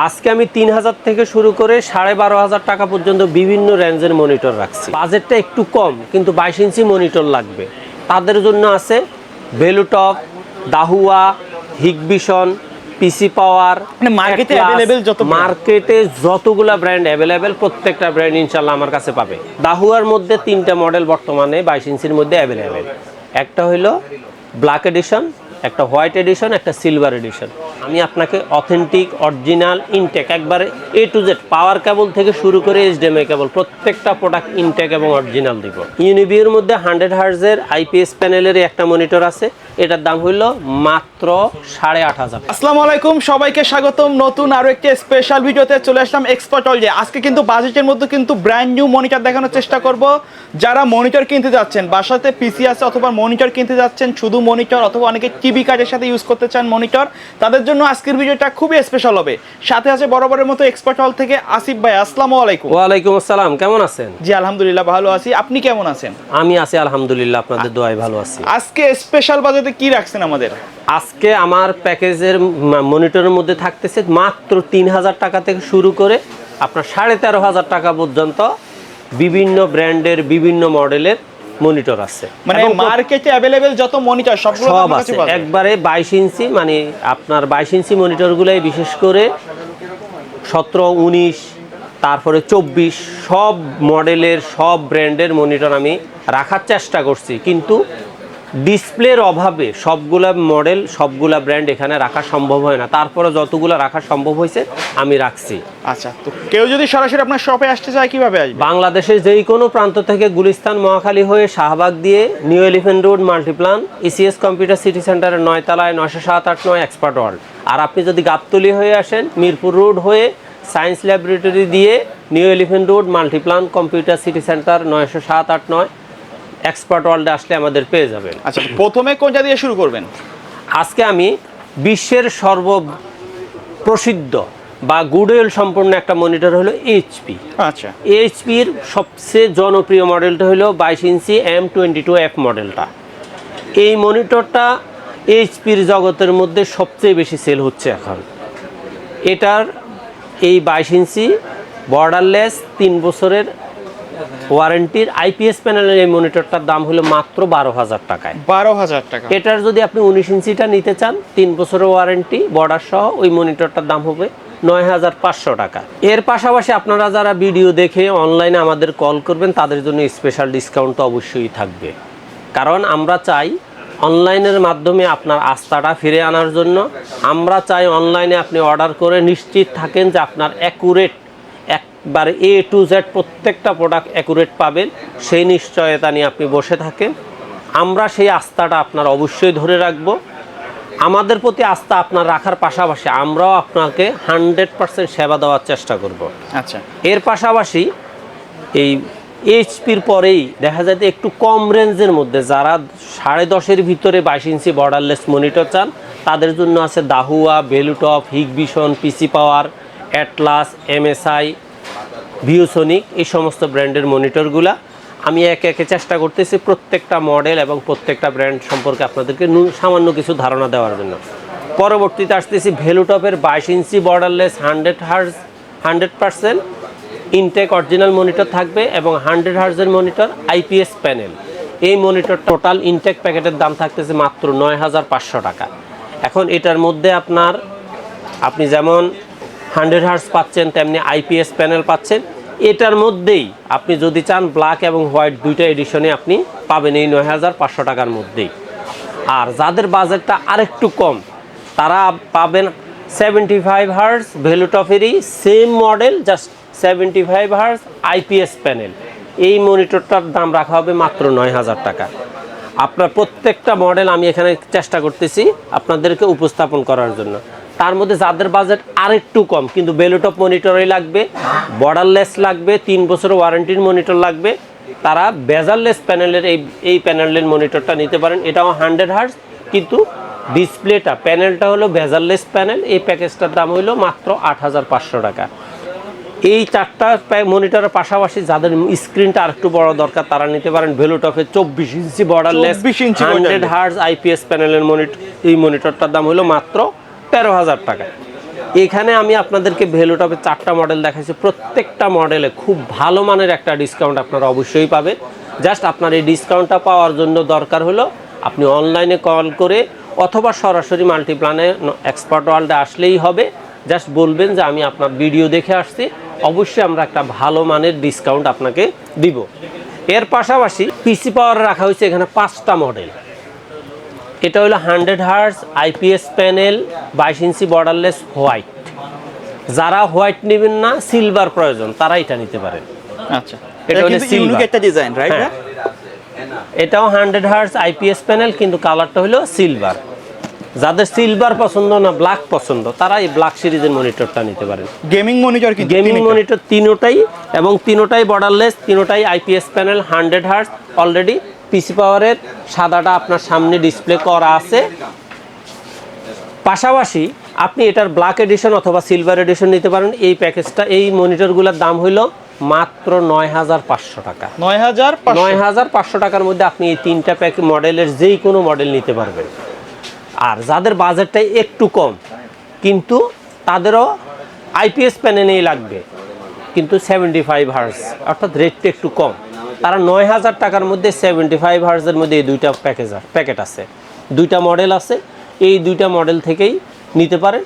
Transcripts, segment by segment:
আজকে আমি 3000 থেকে শুরু করে 12,500 টাকা পর্যন্ত বিভিন্ন রেঞ্জের মনিটর রাখছি। বাজেটটা একটু কম কিন্তু 22 ইঞ্চি মনিটর লাগবে, তাদের জন্য আছে ভেলুটপ, দাহুয়া, হিগবিশন, পিসি পাওয়ার। মার্কেটে যতগুলা ব্র্যান্ড অ্যাভেলেবেল প্রত্যেকটা ব্র্যান্ড ইনশাল্লাহ আমার কাছে পাবে। দাহুয়ার মধ্যে 3টা মডেল বর্তমানে 22 ইঞ্চির মধ্যে অ্যাভেলেবেল। একটা হইল ব্ল্যাক এডিশন, একটা হোয়াইট এডিশন, একটা সিলভার এডিশন। আমি আপনাকে অথেন্টিক অরিজিনাল ইনটেক একবারে এ টু জেড পাওয়ার কেবল থেকে শুরু করে এইচডিএমআই কেবল প্রত্যেকটা প্রোডাক্ট ইনটেক এবং অরিজিনাল দিব। ইউনিভিউর মধ্যে 100 হার্জের আইপিএস প্যানেলের একটা মনিটর আছে, এটার দাম হইল মাত্র 8,500। আসসালামু আলাইকুম, সবাইকে স্বাগতম নতুন আরো একটি স্পেশাল ভিডিওতে। চলে আসলাম এক্সপার্ট ওয়ার্ল্ডে। আজকে কিন্তু বাজেটের মধ্যে কিন্তু ব্র্যান্ড নিউ মনিটর দেখানোর চেষ্টা করব। যারা মনিটর কিনতে যাচ্ছেন, বাসাতে পিসি আছে অথবা মনিটর কিনতে যাচ্ছেন, শুধু মনিটর অথবা অনেকে টিভি কার্ডের সাথে ইউজ করতে চান মনিটর, তাদের জন্য আজকের ভিডিওটা খুবই স্পেশাল হবে। সাথে আছে বরাবরের মতো এক্সপার্ট ওয়ার্ল্ড থেকে আসিফ ভাই। আসসালামু আলাইকুম। ওয়ালাইকুম আসসালাম, কেমন আছেন? জি আলহামদুলিল্লাহ ভালো আছি, আপনি কেমন আছেন? আমি আছি আলহামদুলিল্লাহ, আপনাদের দোয়ায় ভালো আছি। আজকে স্পেশাল বাজেটে কি রাখছেন আমাদের? আজকে আমার প্যাকেজের মনিটরের মধ্যে থাকতেছে মাত্র 3000 টাকা থেকে শুরু করে আপনার 13,500 টাকা পর্যন্ত বিভিন্ন ব্র্যান্ডের বিভিন্ন মডেলের মনিটর আছে। মানে মার্কেটে অ্যাভেলেবেল যত মনিটর সবগুলো সব আছে একবারে 22 ইঞ্চি, মানে আপনার 22 ইঞ্চি মনিটরগুলাই বিশেষ করে 17, 19, তারপরে 24 সব মডেলের সব ব্র্যান্ডের মনিটর আমি রাখার চেষ্টা করছি, কিন্তু ডিসপ্লের অভাবে সবগুলা মডেল সবগুলা ব্র্যান্ড এখানে রাখা সম্ভব হয় না। তারপরে যতগুলো রাখা সম্ভব হয়েছে আমি রাখছি। আচ্ছা, তো কেউ যদি সরাসরি আপনার শপে আসতে চায় কিভাবে আসবে? বাংলাদেশের যেই কোনো প্রান্ত থেকে গুলিস্তান মহাখালী হয়ে শাহবাগ দিয়ে new Elephant Road Multiplan ECS computer City সেন্টারের 9 তলায় 90789 এক্সপার্ট ওয়ার্ল্ড। আর আপনি যদি গাবতলী হয়ে আসেন মিরপুর রোড হয়ে সায়েন্স ল্যাবরেটরি দিয়ে new Elephant Road Multiplan computer City centre 90789 expert ওয়ার্ল্ডে আসলে আমাদের পেয়ে যাবেন। আচ্ছা, প্রথমে কোনটা দিয়ে শুরু করবেন? আজকে আমি বিশ্বের সর্বপ্রসিদ্ধ বা গুডউইল সম্পন্ন একটা মনিটর হলো এইচপি। আচ্ছা, এইচপির সবচেয়ে জনপ্রিয় মডেলটা হলো 22 ইঞ্চি M22F মডেলটা। এই মনিটরটা এইচপির জগতের মধ্যে সবচেয়ে বেশি সেল হচ্ছে এখন। এটার এই 22 ইঞ্চি বর্ডারলেস 3 বছরের ওয়ারেন্টির আইপিএস প্যানেলের এই মনিটরটার দাম হলো মাত্র 12,000 টাকায়। 12,000 টাকা। এটার যদি আপনি 19 ইঞ্চিটা নিতে চান 3 বছরের ওয়ারেন্টি বর্ডার সহ, ওই মনিটরটার দাম হবে 9,500 টাকা। এর পাশাপাশি আপনারা যারা ভিডিও দেখে অনলাইনে আমাদের কল করবেন তাদের জন্য স্পেশাল ডিসকাউন্ট তো অবশ্যই থাকবে, কারণ আমরা চাই অনলাইনের মাধ্যমে আপনার আস্থাটা ফিরে আনার জন্য। আমরা চাই অনলাইনে আপনি অর্ডার করে নিশ্চিত থাকেন যে আপনার অ্যাকুরেট একবারে এ টু জেড প্রত্যেকটা প্রোডাক্ট অ্যাকুরেট পাবেন, সেই নিশ্চয়তা নিয়ে আপনি বসে থাকেন। আমরা সেই আস্থাটা আপনার অবশ্যই ধরে রাখব। আমাদের প্রতি আস্থা আপনার রাখার পাশাপাশি আমরাও আপনাকে 100% সেবা দেওয়ার চেষ্টা করব। আচ্ছা, এর পাশাপাশি এই এইচপির পরেই দেখা যায় যে একটু কম রেঞ্জের মধ্যে যারা 10.5-এর ভিতরে 22 ইঞ্চি বর্ডারলেস মনিটর চান তাদের জন্য আছে দাহুয়া, ভেলুটপ, হিগবিশন, পিসি পাওয়ার, অ্যাটলাস, এমএসআই, ভিউসনিক, এই সমস্ত ব্র্যান্ডের মনিটরগুলা আমি একে একে চেষ্টা করতেছি প্রত্যেকটা মডেল এবং প্রত্যেকটা ব্র্যান্ড সম্পর্কে আপনাদেরকে সামান্য কিছু ধারণা দেওয়ার জন্য। পরবর্তীতে আসতেছি ভেলুটপের 22 inch borderless 100 hertz 100% intact original monitor থাকবে এবং 100 হার্জের মনিটর আইপিএস প্যানেল। এই মনিটর টোটাল ইনটেক প্যাকেটের দাম থাকতেছে মাত্র 9,500 টাকা। এখন এটার মধ্যে আপনি যেমন 100 হার্জ পাচ্ছেন তেমনি আইপিএস প্যানেল পাচ্ছেন। এটার মধ্যেই আপনি যদি চান ব্ল্যাক এবং হোয়াইট দুইটা এডিশনে আপনি পাবেন এই 9,500 টাকার মধ্যেই। আর যাদের বাজেটটা আরেকটু কম তারা পাবেন 75 হার্জ ভেলুটপেরই same model, just 75 hertz IPS panel. এই মনিটরটার দাম রাখা হবে মাত্র 9,000 টাকা। আপনার প্রত্যেকটা মডেল আমি এখানে চেষ্টা করতেছি আপনাদেরকে উপস্থাপন করার জন্য। তার মধ্যে যাদের বাজেট আরেকটু কম কিন্তু ভেলুটপ মনিটরই লাগবে, বর্ডারলেস লাগবে, 3 বছর ওয়ারেন্টির মনিটর লাগবে, তারা বেজারলেস প্যানেলের এই প্যানেলের মনিটরটা নিতে পারেন। এটাও 100 হার্জ কিন্তু ডিসপ্লেটা প্যানেলটা হলো বেজারলেস প্যানেল। এই প্যাকেজটার দাম হলো মাত্র 8,500 টাকা। এই 4টা মনিটরের পাশাপাশি যাদের স্ক্রিনটা আরেকটু বড় দরকার তারা নিতে পারেন ভেলুটপের 24 ইঞ্চি বর্ডারলেস 100 হার্জ আইপিএস প্যানেলের মনিটর। এই মনিটরটার দাম হলো মাত্র 13,000 টাকা। এখানে আমি আপনাদেরকে ভ্যালুটপে 4টা মডেল দেখাইছি, প্রত্যেকটা মডেলে খুব ভালো মানের একটা ডিসকাউন্ট আপনারা অবশ্যই পাবেন। জাস্ট আপনার এই ডিসকাউন্টটা পাওয়ার জন্য দরকার হলো আপনি অনলাইনে কল করে অথবা সরাসরি মাল্টিপ্ল্যানে এক্সপার্ট ওয়ার্ল্ডে আসলেই হবে। জাস্ট বলবেন যে আমি আপনার ভিডিও দেখে আসছি, অবশ্যই আমরা একটা ভালো মানের ডিসকাউন্ট আপনাকে দিব। এর পাশাপাশি পিসি পাওয়ার রাখা হয়েছে এখানে 5টা মডেল। এটা হলো 100 hertz IPS panel 22 inch borderless white. যারা হোয়াইট নেবেন না, সিলভার প্রয়োজন, তারা এটা নিতে পারেন। আচ্ছা, এটা হলো কিন্তু ইউনিক একটা ডিজাইন, রাইট? হ্যাঁ, এটাও 100 হার্জ আইপিএস প্যানেল, কিন্তু কালারটা হলো সিলভার। যাদের সিলভার পছন্দ না ব্ল্যাক পছন্দ, তারা এই ব্ল্যাক সিরিজের মনিটরটা নিতে পারেন। গেমিং মনিটর, কিন্তু গেমিং মনিটর তিনোটাই, এবং তিনোটাই বর্ডারলেস, তিনোটাই IPS panel 100 hertz. Already PC পাওয়ারের সাদাটা আপনার সামনে ডিসপ্লে করা আছে। পাশাপাশি আপনি এটার ব্ল্যাক এডিশন অথবা সিলভার এডিশন নিতে পারেন। এই প্যাকেজটা, এই মনিটরগুলোর দাম হইল মাত্র 9500 টাকা। 9500 টাকার মধ্যে আপনি এই 3টা মডেলের যেই কোনো মডেল নিতে পারবেন। আর যাদের বাজেটটা একটু কম, কিন্তু তাদেরও আইপিএস প্যানেলেই লাগবে, কিন্তু 75 হার্জ, অর্থাৎ রেটটা একটু কম, তারা 9000 টাকার মধ্যে 75 হার্জের মধ্যে এই দুইটা প্যাকেট আছে, 2টা মডেল আছে। এই 2টা মডেল থেকেই নিতে পারেন।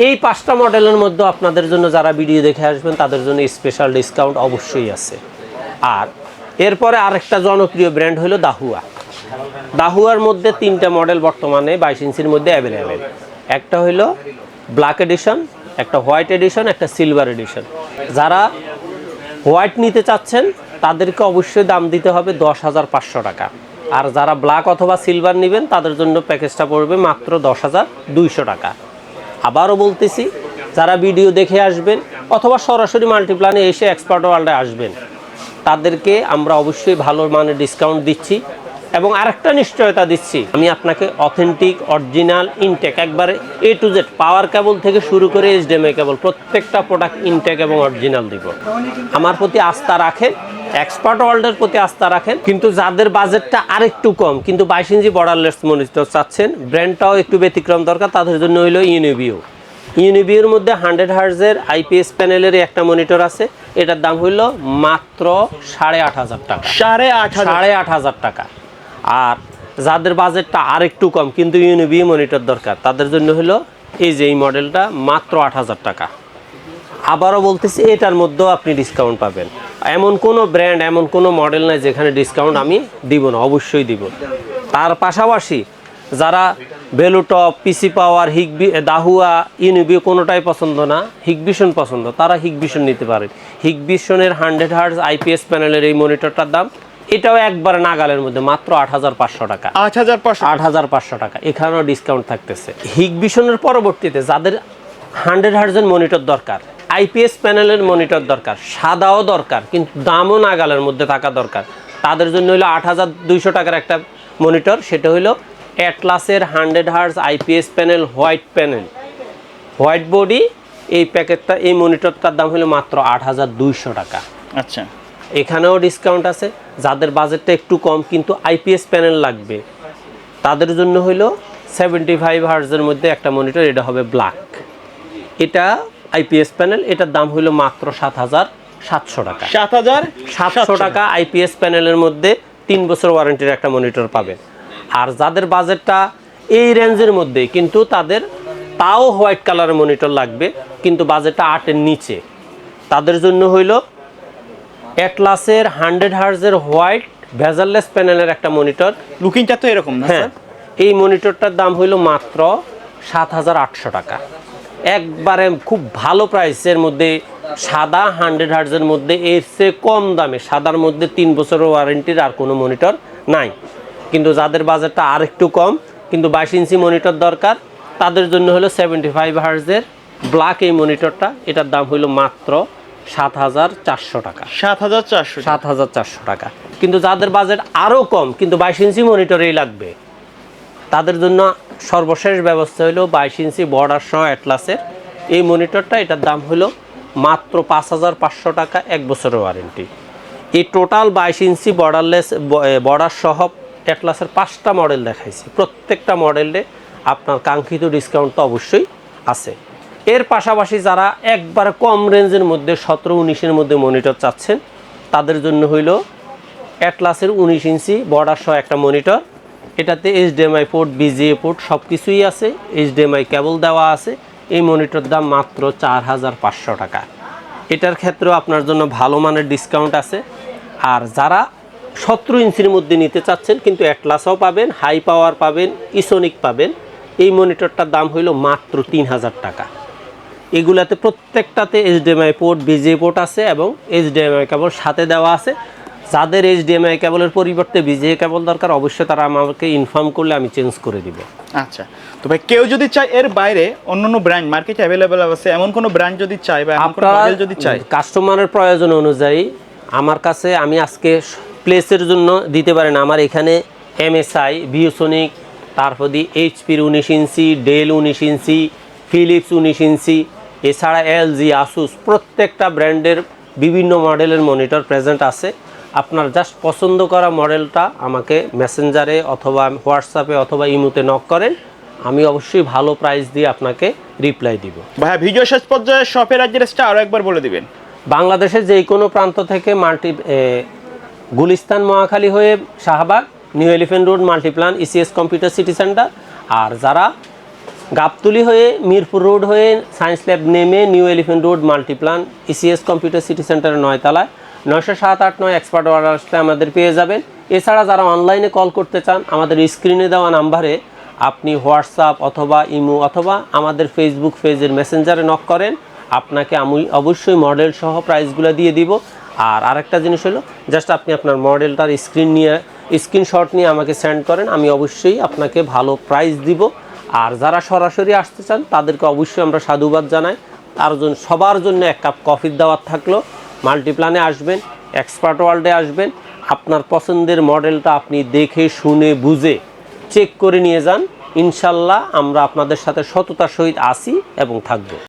এই 5টা মডেলের মধ্যে আপনাদের জন্য যারা ভিডিও দেখে আসবেন তাদের জন্য স্পেশাল ডিসকাউন্ট অবশ্যই আছে। আর এরপরে আরেকটা জনপ্রিয় ব্র্যান্ড হলো দাহুয়া। দাহুয়ার মধ্যে 3টা মডেল বর্তমানে 22 ইঞ্চির মধ্যে অ্যাভেলেবেল। একটা হলো ব্ল্যাক এডিশন, একটা হোয়াইট এডিশন, একটা সিলভার এডিশন। যারা হোয়াইট নিতে চাচ্ছেন তাদেরকে অবশ্যই দাম দিতে হবে 10,500 টাকা। আর যারা ব্ল্যাক অথবা সিলভার নেবেন তাদের জন্য প্যাকেজটা পড়বে মাত্র 10,200 টাকা। আবারও বলতেছি, যারা ভিডিও দেখে আসবেন অথবা সরাসরি মাল্টিপ্ল্যানে এসে এক্সপার্ট ওয়ার্ল্ডে আসবেন, তাদেরকে আমরা অবশ্যই ভালো মানের ডিসকাউন্ট দিচ্ছি। এবং আরেকটা নিশ্চয়তা দিচ্ছি, আমি আপনাকে অথেন্টিক অরিজিনাল ইনটেক একবারে A to Z পাওয়ার কেবল থেকে শুরু করে HDMI কেবল প্রত্যেকটা প্রোডাক্ট ইনটেক এবং অরিজিনাল দিব। আমার প্রতি আস্থা রাখেন, এক্সপার্ট ওয়ার্ল্ডের প্রতি আস্থা রাখেন। কিন্তু যাদের বাজেটটা আরেকটু কম, কিন্তু 22 ইঞ্চি বর্ডারলেস মনিটর চাচ্ছেন, ব্র্যান্ডটাও একটু ব্যতিক্রম দরকার, তাদের জন্য হলো ইউনিভিউ। ইউনিভিউর মধ্যে 100 হার্জের আইপিএস প্যানেলের একটা মনিটর আছে, এটার দাম হলো মাত্র 8500 টাকা। 8500 টাকা। আর যাদের বাজেটটা আরেকটু কম কিন্তু ইউনিভিউ মনিটর দরকার, তাদের জন্য হলো এই যে এই মডেলটা মাত্র 8000 টাকা। আবারও বলতেছি, এটার মধ্যেও আপনি ডিসকাউন্ট পাবেন। এমন কোনো ব্র্যান্ড, এমন কোনো মডেল নাই যেখানে ডিসকাউন্ট আমি দিব না, অবশ্যই দিব। তার পাশাপাশি যারা ভ্যালুটপ, পিসি পাওয়ার, দাহুয়া, ইউনিভিউ কোনোটাই পছন্দ না, হিগভিশন পছন্দ, তারা হিগভিশন নিতে পারেন। হিগভিশনের 100 হার্জ আইপিএস প্যানেলের এই মনিটরটার দাম, এটাও একবার নাগালের মধ্যে মাত্র 8500 টাকা। 8500 টাকা, এখানেও ডিসকাউন্ট থাকতেছে। হিগভিশনের পরবর্তীতে যাদের 100 হার্জের মনিটর দরকার, আইপিএস প্যানেলের মনিটর দরকার, সাদাও দরকার, কিন্তু দামও নাগালের মধ্যে থাকা দরকার, তাদের জন্য হলো 8200 টাকার একটা মনিটর। সেটা হলো অ্যাটলাসের 100 hertz IPS panel white panel, white body. এই প্যাকেটটা, এই মনিটরটার দাম হলো মাত্র 8200 টাকা। আচ্ছা, এখানেও ডিসকাউন্ট আছে। যাদের বাজেটটা একটু কম কিন্তু আইপিএস প্যানেল লাগবে, তাদের জন্য হলো 75 হার্জের মধ্যে একটা মনিটর, এটা হবে ব্ল্যাক। এটা আইপিএস প্যানেল, এটার দাম হলো মাত্র 7700 টাকা। 7700 টাকা আইপিএস প্যানেলের মধ্যে 3 বছর ওয়ারেন্টির একটা মনিটর পাবেন। আর যাদের বাজেটটা এই রেঞ্জের মধ্যে, কিন্তু তাদের তাও হোয়াইট কালারের মনিটর লাগবে, কিন্তু বাজেটটা 8-এর নিচে, তাদের জন্য হইলো অ্যাটলাসের 100 হার্জের হোয়াইট ভেজারলেস প্যানেলের একটা মনিটর। লুকিংটা তো এরকম না? হ্যাঁ, এই মনিটরটার দাম হইলো মাত্র 7800 টাকা। একবারে খুব ভালো প্রাইসের মধ্যে, সাদা 100 হার্জের মধ্যে এর চেয়ে কম দামে, সাদার মধ্যে 3 বছরের ওয়ারেন্টির আর কোনো মনিটর নাই। কিন্তু যাদের বাজেটটা আর একটু কম কিন্তু 22 ইঞ্চি মনিটর দরকার, তাদের জন্য হলো 75 হার্জের ব্ল্যাক এই মনিটরটা, এটার দাম হইলো মাত্র 7400 টাকা। 7400 টাকা। কিন্তু যাদের বাজেট আরও কম কিন্তু 22 ইঞ্চি মনিটরেই লাগবে, তাদের জন্য সর্বশেষ ব্যবস্থা হলো 22 ইঞ্চি বর্ডার সহ অ্যাটলাসের এই মনিটরটা, এটার দাম হলো মাত্র 5500 টাকা, 1 বছরের ওয়ারেন্টি। এই টোটাল 22 ইঞ্চি বর্ডার সহ অ্যাটলাসের 5টা মডেল দেখাইছি, প্রত্যেকটা মডেলে আপনার কাঙ্ক্ষিত ডিসকাউন্ট তো অবশ্যই আছে। এর পাশাপাশি যারা একবার কম রেঞ্জের মধ্যে 17-19-এর মধ্যে মনিটর চাচ্ছেন তাদের জন্য হইল অ্যাটলাসের 19 ইঞ্চি বর্ডার সহ একটা মনিটর। এটাতে HDMI পোর্ট, BGA পোর্ট সব কিছুই আছে, HDMI কেবল দেওয়া আছে। এই মনিটর দাম মাত্র 4500 টাকা। এটার ক্ষেত্রেও আপনার জন্য ভালো মানের ডিসকাউন্ট আছে। আর যারা 17 ইঞ্চির মধ্যে নিতে চাচ্ছেন কিন্তু অ্যাটলাসও পাবেন, হাই পাওয়ার পাবেন, ইসোনিক পাবেন, এই মনিটরটার দাম হইল মাত্র 3000 টাকা। এগুলাতে প্রত্যেকটাতে HDMI পোর্ট, BGA পোর্ট আছে এবং HDMI কেবল সাথে দেওয়া আছে। যাদের HDMI কেবলের পরিবর্তে BGA কেবল দরকার অবশ্যই তারা আমাকে ইনফর্ম করলে আমি চেঞ্জ করে দিব। আচ্ছা, তো ভাই কেউ যদি চায় এর বাইরে অন্যান্য ব্র্যান্ড মার্কেটে অ্যাভেলেবেল আছে, এমন কোনো ব্র্যান্ড যদি চায় বা এমন কোনো মডেল যদি চায়, কাস্টমারের প্রয়োজন অনুযায়ী আমার কাছে আমি আজকে প্লেসের জন্য দিতে পারি না। আমার এখানে MSI, ভিওসনিক, তারপর দিয়ে HP-র 19 ইঞ্চি, ডেল 19 ইঞ্চি, ফিলিপস 19 ইঞ্চি, এছাড়া LG, আসুস প্রত্যেকটা ব্র্যান্ডের বিভিন্ন মডেলের মনিটর প্রেজেন্ট আছে। আপনার জাস্ট পছন্দ করা মডেলটা আমাকে মেসেঞ্জারে অথবা হোয়াটসঅ্যাপে অথবা ইমোতে নক করেন, আমি অবশ্যই ভালো প্রাইস দিয়ে আপনাকে রিপ্লাই দিব। ভাইয়া ভিডিও শেষ পর্যায়ে শপের অ্যাড্রেসটা আরও একবার বলে দিবেন। বাংলাদেশের যে কোনো প্রান্ত থেকে গুলিস্তান মহাখালী হয়ে Shahbag, New Elephant Road, Multiplan, ECS Computer City Centre. আর যারা গাবতলী হয়ে মিরপুর রোড হয়ে সায়েন্স ল্যাব নেমে New Elephant Road, Multiplan, ECS Computer City সেন্টারের 9 তলায় 90789 এক্সপার্ট অর্ডার আসলে আমাদের পেয়ে যাবেন। এছাড়া যারা অনলাইনে কল করতে চান আমাদের স্ক্রিনে দেওয়া নাম্বারে আপনি হোয়াটসঅ্যাপ অথবা ইমো অথবা আমাদের ফেসবুক পেজের মেসেঞ্জারে নক করেন, আপনাকে আমি অবশ্যই মডেল সহ প্রাইসগুলো দিয়ে দিব। আর আরেকটা জিনিস হলো জাস্ট আপনি আপনার মডেলটার স্ক্রিনশট নিয়ে আমাকে সেন্ড করেন, আমি অবশ্যই আপনাকে ভালো প্রাইস দিব। আর যারা সরাসরি আসতে চান তাদেরকে অবশ্যই আমরা সাধুবাদ জানাই। তার জন্য সবার জন্য এক কাপ কফির দাওয়াত থাকলো। মাল্টিপ্লানে আসবেন, এক্সপার্ট ওয়ার্ল্ডে আসবেন, আপনার পছন্দের মডেলটা আপনি দেখে শুনে বুঝে চেক করে নিয়ে যান। ইনশাল্লাহ আমরা আপনাদের সাথে সততার সহিত আসি এবং থাকবো।